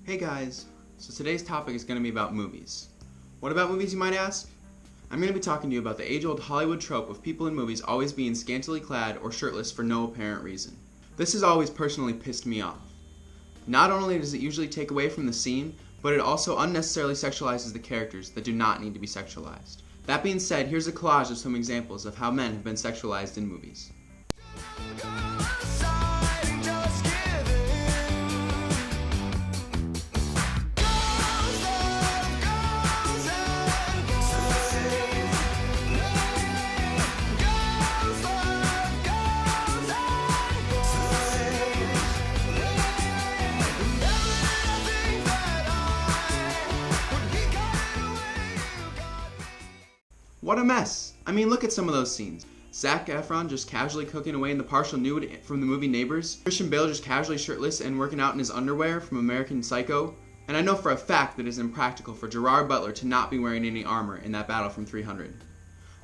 Hey guys, so today's topic is going to be about movies. What about movies, you might ask? I'm going to be talking to you about the age-old Hollywood trope of people in movies always being scantily clad or shirtless for no apparent reason. This has always personally pissed me off. Not only does it usually take away from the scene, but it also unnecessarily sexualizes the characters that do not need to be sexualized. That being said, here's a collage of some examples of how men have been sexualized in movies. What a mess! I mean, look at some of those scenes. Zac Efron just casually cooking away in the partial nude from the movie Neighbors. Christian Bale just casually shirtless and working out in his underwear from American Psycho. And I know for a fact that it is impractical for Gerard Butler to not be wearing any armor in that battle from 300.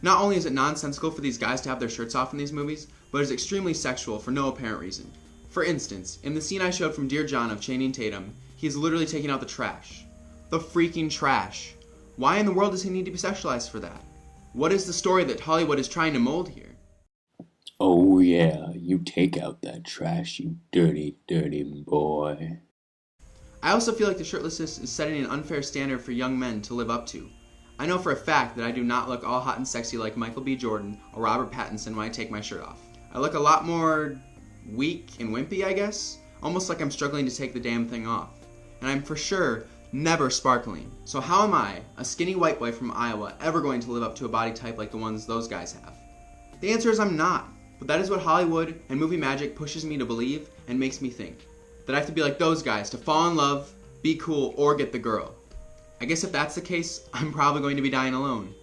Not only is it nonsensical for these guys to have their shirts off in these movies, but it is extremely sexual for no apparent reason. For instance, in the scene I showed from Dear John of Channing Tatum, he is literally taking out the trash. The freaking trash. Why in the world does he need to be sexualized for that? What is the story that Hollywood is trying to mold here? Oh yeah, you take out that trash, you dirty, dirty boy. I also feel like the shirtlessness is setting an unfair standard for young men to live up to. I know for a fact that I do not look all hot and sexy like Michael B. Jordan or Robert Pattinson when I take my shirt off. I look a lot more weak and wimpy, I guess. Almost like I'm struggling to take the damn thing off. And I'm for sure never sparkling. So how am I, a skinny white boy from Iowa, ever going to live up to a body type like the ones those guys have? The answer is I'm not. But that is what Hollywood and movie magic pushes me to believe and makes me think. That I have to be like those guys to fall in love, be cool, or get the girl. I guess if that's the case, I'm probably going to be dying alone.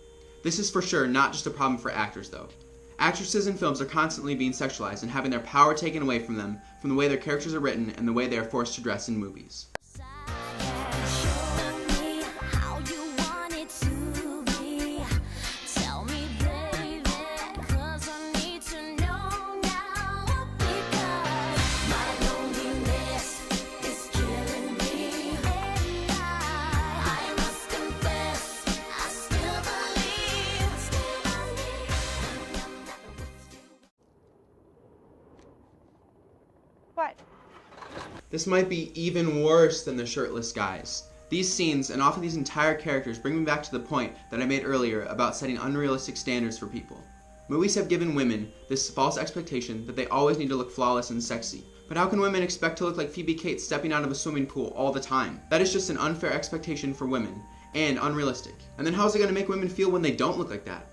This is for sure not just a problem for actors though. Actresses in films are constantly being sexualized and having their power taken away from them from the way their characters are written and the way they are forced to dress in movies. What? This might be even worse than the shirtless guys. These scenes, and often these entire characters, bring me back to the point that I made earlier about setting unrealistic standards for people. Movies have given women this false expectation that they always need to look flawless and sexy. But how can women expect to look like Phoebe Cates stepping out of a swimming pool all the time? That is just an unfair expectation for women, and unrealistic. And then how is it going to make women feel when they don't look like that?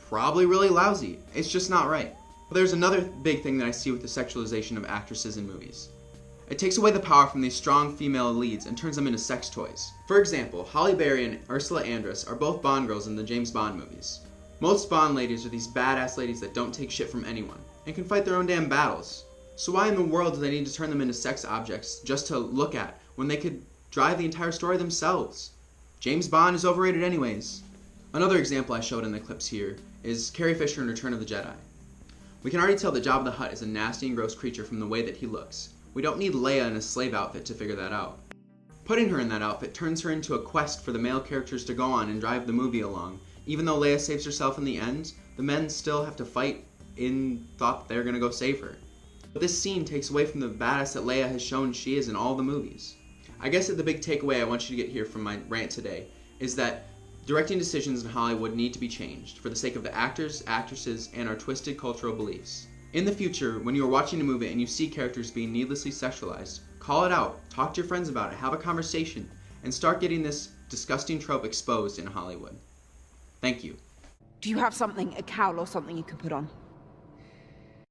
Probably really lousy. It's just not right. But there's another big thing that I see with the sexualization of actresses in movies. It takes away the power from these strong female leads and turns them into sex toys. For example, Halle Berry and Ursula Andress are both Bond girls in the James Bond movies. Most Bond ladies are these badass ladies that don't take shit from anyone and can fight their own damn battles. So why in the world do they need to turn them into sex objects just to look at when they could drive the entire story themselves? James Bond is overrated anyways. Another example I showed in the clips here is Carrie Fisher in Return of the Jedi. We can already tell that Jabba the Hutt is a nasty and gross creature from the way that he looks. We don't need Leia in a slave outfit to figure that out. Putting her in that outfit turns her into a quest for the male characters to go on and drive the movie along. Even though Leia saves herself in the end, the men still have to fight in thought they're gonna go save her. But this scene takes away from the badass that Leia has shown she is in all the movies. I guess that the big takeaway I want you to get here from my rant today is that directing decisions in Hollywood need to be changed for the sake of the actors, actresses, and our twisted cultural beliefs. In the future, when you are watching a movie and you see characters being needlessly sexualized, call it out, talk to your friends about it, have a conversation, and start getting this disgusting trope exposed in Hollywood. Thank you. Do you have something, a cowl or something you can put on?